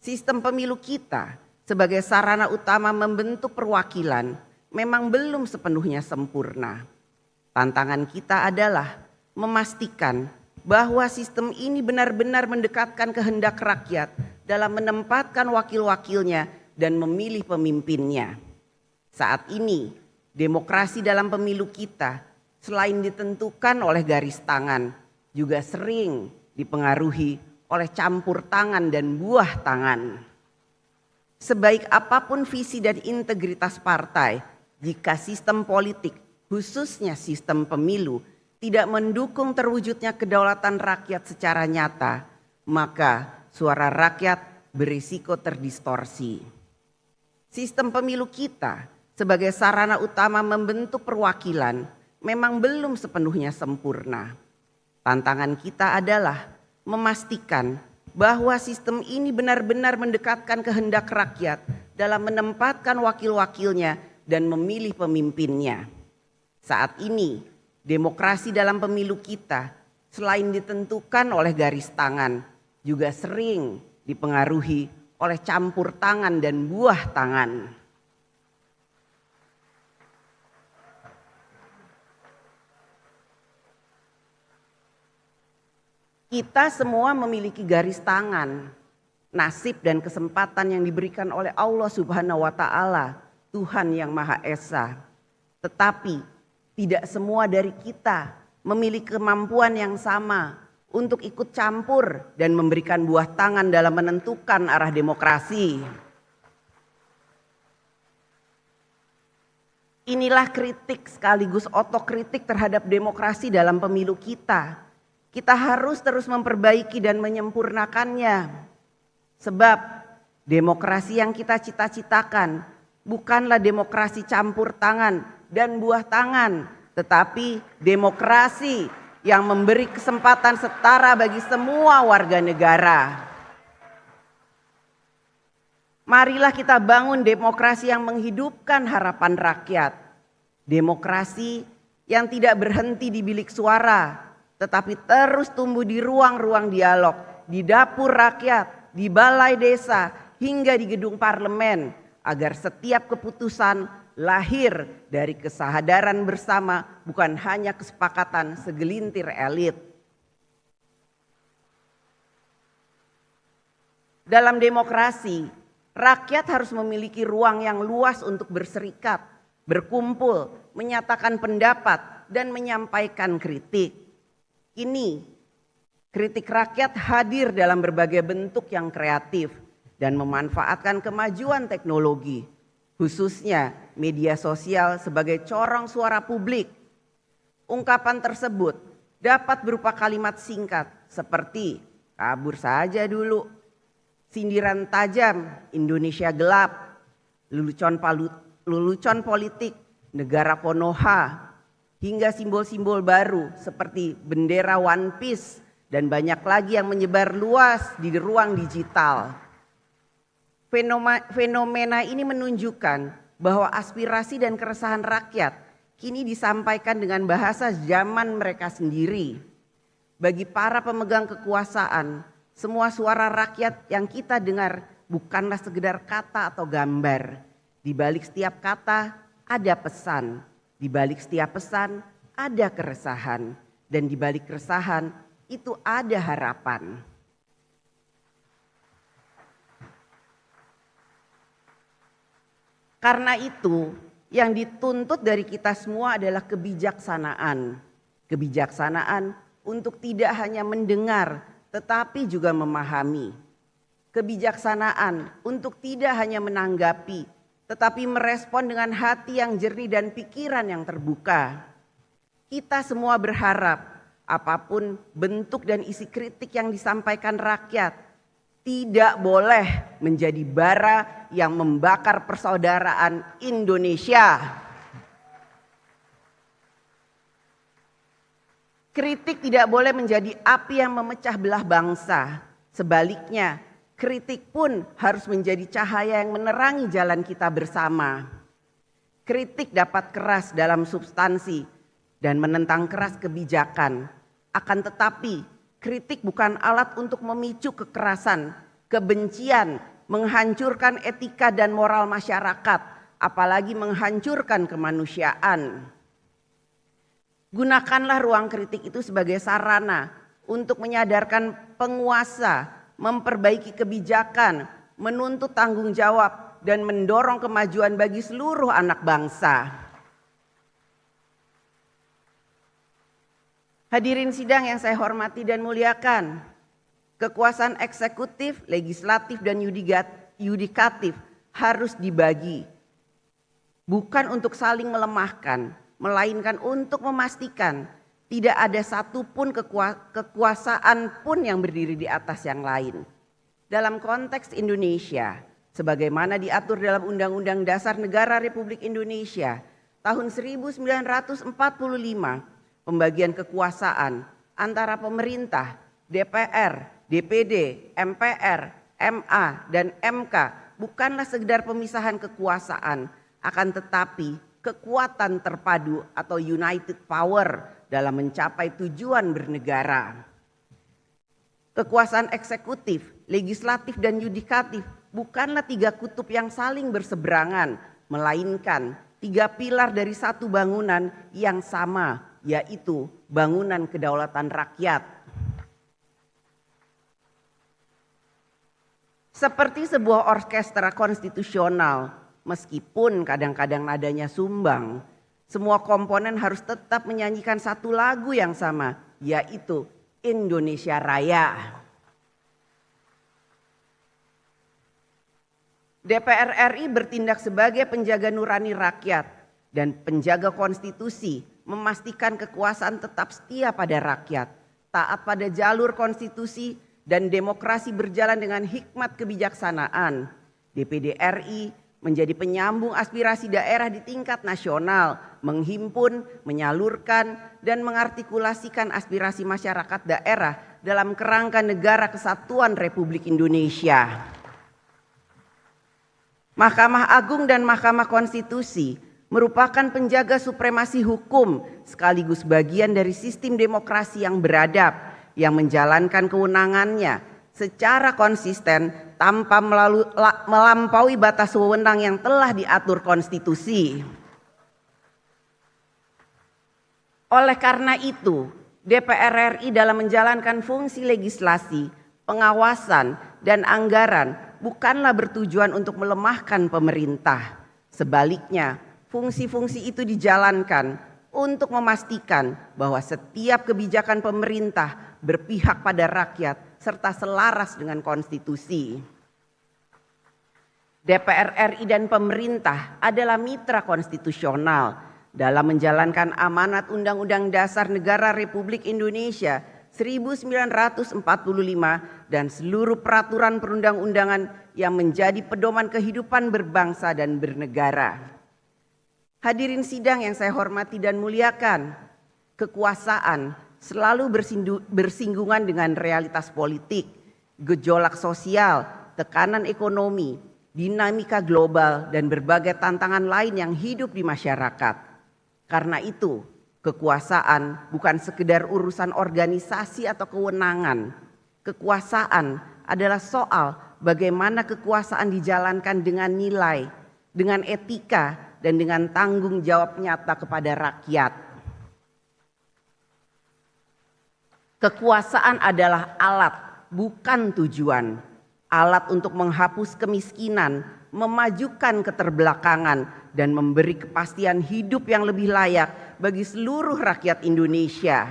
Sistem pemilu kita sebagai sarana utama membentuk perwakilan memang belum sepenuhnya sempurna. Tantangan kita adalah memastikan bahwa sistem ini benar-benar mendekatkan kehendak rakyat dalam menempatkan wakil-wakilnya dan memilih pemimpinnya. Saat ini, demokrasi dalam pemilu kita selain ditentukan oleh garis tangan, juga sering dipengaruhi oleh campur tangan dan buah tangan. Sebaik apapun visi dan integritas partai, jika sistem politik, khususnya sistem pemilu, tidak mendukung terwujudnya kedaulatan rakyat secara nyata, maka suara rakyat berisiko terdistorsi. Sistem pemilu kita sebagai sarana utama membentuk perwakilan memang belum sepenuhnya sempurna. Tantangan kita adalah memastikan bahwa sistem ini benar-benar mendekatkan kehendak rakyat dalam menempatkan wakil-wakilnya dan memilih pemimpinnya. Saat ini, demokrasi dalam pemilu kita selain ditentukan oleh garis tangan, juga sering dipengaruhi oleh campur tangan dan buah tangan. Kita semua memiliki garis tangan, nasib dan kesempatan yang diberikan oleh Allah Subhanahu wa Ta'ala, Tuhan yang Maha Esa. Tetapi tidak semua dari kita memiliki kemampuan yang sama untuk ikut campur dan memberikan buah tangan dalam menentukan arah demokrasi. Inilah kritik sekaligus otokritik terhadap demokrasi dalam pemilu kita. Kita harus terus memperbaiki dan menyempurnakannya. Sebab demokrasi yang kita cita-citakan bukanlah demokrasi campur tangan dan buah tangan, tetapi demokrasi yang memberi kesempatan setara bagi semua warga negara. Marilah kita bangun demokrasi yang menghidupkan harapan rakyat. Demokrasi yang tidak berhenti di bilik suara, tetapi terus tumbuh di ruang-ruang dialog, di dapur rakyat, di balai desa, hingga di gedung parlemen, agar setiap keputusan lahir dari kesadaran bersama, bukan hanya kesepakatan segelintir elit. Dalam demokrasi, rakyat harus memiliki ruang yang luas untuk berserikat, berkumpul, menyatakan pendapat, dan menyampaikan kritik. Ini, kritik rakyat hadir dalam berbagai bentuk yang kreatif dan memanfaatkan kemajuan teknologi, khususnya media sosial sebagai corong suara publik. Ungkapan tersebut dapat berupa kalimat singkat seperti kabur saja dulu, sindiran tajam Indonesia gelap, lelucon politik negara Konoha, hingga simbol-simbol baru seperti bendera One Piece dan banyak lagi yang menyebar luas di ruang digital. Fenomena ini menunjukkan bahwa aspirasi dan keresahan rakyat kini disampaikan dengan bahasa zaman mereka sendiri. Bagi para pemegang kekuasaan, semua suara rakyat yang kita dengar bukanlah sekedar kata atau gambar. Di balik setiap kata ada pesan. Di balik setiap pesan ada keresahan, dan di balik keresahan itu ada harapan. Karena itu, yang dituntut dari kita semua adalah kebijaksanaan. Kebijaksanaan untuk tidak hanya mendengar, tetapi juga memahami. Kebijaksanaan untuk tidak hanya menanggapi, tetapi merespon dengan hati yang jernih dan pikiran yang terbuka. Kita semua berharap apapun bentuk dan isi kritik yang disampaikan rakyat tidak boleh menjadi bara yang membakar persaudaraan Indonesia. Kritik tidak boleh menjadi api yang memecah belah bangsa. Sebaliknya, kritik pun harus menjadi cahaya yang menerangi jalan kita bersama. Kritik dapat keras dalam substansi dan menentang keras kebijakan. Akan tetapi, kritik bukan alat untuk memicu kekerasan, kebencian, menghancurkan etika dan moral masyarakat, apalagi menghancurkan kemanusiaan. Gunakanlah ruang kritik itu sebagai sarana untuk menyadarkan penguasa, memperbaiki kebijakan, menuntut tanggung jawab, dan mendorong kemajuan bagi seluruh anak bangsa. Hadirin sidang yang saya hormati dan muliakan, kekuasaan eksekutif, legislatif, dan yudikatif harus dibagi. Bukan untuk saling melemahkan, melainkan untuk memastikan tidak ada satupun kekuasaan pun yang berdiri di atas yang lain. Dalam konteks Indonesia, sebagaimana diatur dalam Undang-Undang Dasar Negara Republik Indonesia tahun 1945, pembagian kekuasaan antara pemerintah, DPR, DPD, MPR, MA, dan MK bukanlah sekedar pemisahan kekuasaan, akan tetapi kekuatan terpadu atau united power dalam mencapai tujuan bernegara. Kekuasaan eksekutif, legislatif, dan yudikatif bukanlah tiga kutub yang saling berseberangan, melainkan tiga pilar dari satu bangunan yang sama, yaitu bangunan kedaulatan rakyat. Seperti sebuah orkestra konstitusional, meskipun kadang-kadang nadanya sumbang, semua komponen harus tetap menyanyikan satu lagu yang sama, yaitu Indonesia Raya. DPR RI bertindak sebagai penjaga nurani rakyat dan penjaga konstitusi, memastikan kekuasaan tetap setia pada rakyat, taat pada jalur konstitusi, dan demokrasi berjalan dengan hikmat kebijaksanaan. DPD RI menjadi penyambung aspirasi daerah di tingkat nasional, menghimpun, menyalurkan, dan mengartikulasikan aspirasi masyarakat daerah dalam kerangka Negara Kesatuan Republik Indonesia. Mahkamah Agung dan Mahkamah Konstitusi merupakan penjaga supremasi hukum sekaligus bagian dari sistem demokrasi yang beradab, yang menjalankan kewenangannya secara konsisten tanpa melampaui batas wewenang yang telah diatur konstitusi. Oleh karena itu, DPR RI dalam menjalankan fungsi legislasi, pengawasan, dan anggaran bukanlah bertujuan untuk melemahkan pemerintah. Sebaliknya, fungsi-fungsi itu dijalankan untuk memastikan bahwa setiap kebijakan pemerintah berpihak pada rakyat serta selaras dengan konstitusi. DPR RI dan pemerintah adalah mitra konstitusional dalam menjalankan amanat Undang-Undang Dasar Negara Republik Indonesia 1945 dan seluruh peraturan perundang-undangan yang menjadi pedoman kehidupan berbangsa dan bernegara. Hadirin sidang yang saya hormati dan muliakan, kekuasaan selalu bersinggungan dengan realitas politik, gejolak sosial, tekanan ekonomi, dinamika global, dan berbagai tantangan lain yang hidup di masyarakat. Karena itu, kekuasaan bukan sekedar urusan organisasi atau kewenangan. Kekuasaan adalah soal bagaimana kekuasaan dijalankan dengan nilai, dengan etika, dan dengan tanggung jawab nyata kepada rakyat. Kekuasaan adalah alat, bukan tujuan. Alat untuk menghapus kemiskinan, memajukan keterbelakangan, dan memberi kepastian hidup yang lebih layak bagi seluruh rakyat Indonesia.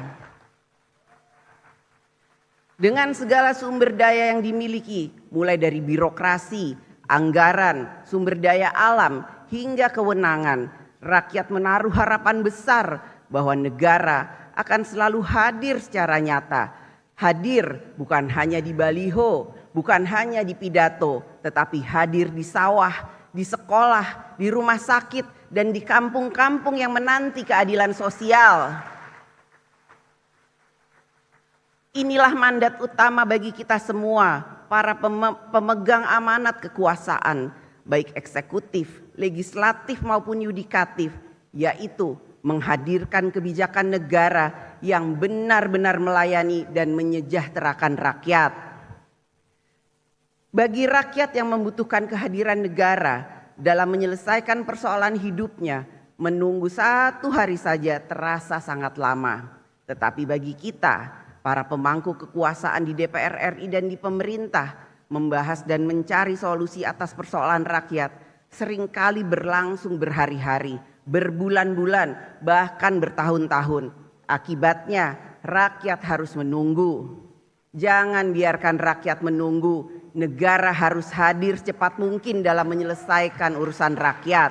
Dengan segala sumber daya yang dimiliki, mulai dari birokrasi, anggaran, sumber daya alam, hingga kewenangan, rakyat menaruh harapan besar bahwa negara akan selalu hadir secara nyata. Hadir bukan hanya di baliho, bukan hanya di pidato, tetapi hadir di sawah, di sekolah, di rumah sakit, dan di kampung-kampung yang menanti keadilan sosial. Inilah mandat utama bagi kita semua, para pemegang amanat kekuasaan, baik eksekutif, legislatif maupun yudikatif, yaitu menghadirkan kebijakan negara yang benar-benar melayani dan menyejahterakan rakyat. Bagi rakyat yang membutuhkan kehadiran negara dalam menyelesaikan persoalan hidupnya, menunggu 1 hari saja terasa sangat lama. Tetapi bagi kita, para pemangku kekuasaan di DPR RI dan di pemerintah, membahas dan mencari solusi atas persoalan rakyat seringkali berlangsung berhari-hari, berbulan-bulan, bahkan bertahun-tahun. Akibatnya rakyat harus menunggu. Jangan biarkan rakyat menunggu. Negara harus hadir secepat mungkin dalam menyelesaikan urusan rakyat.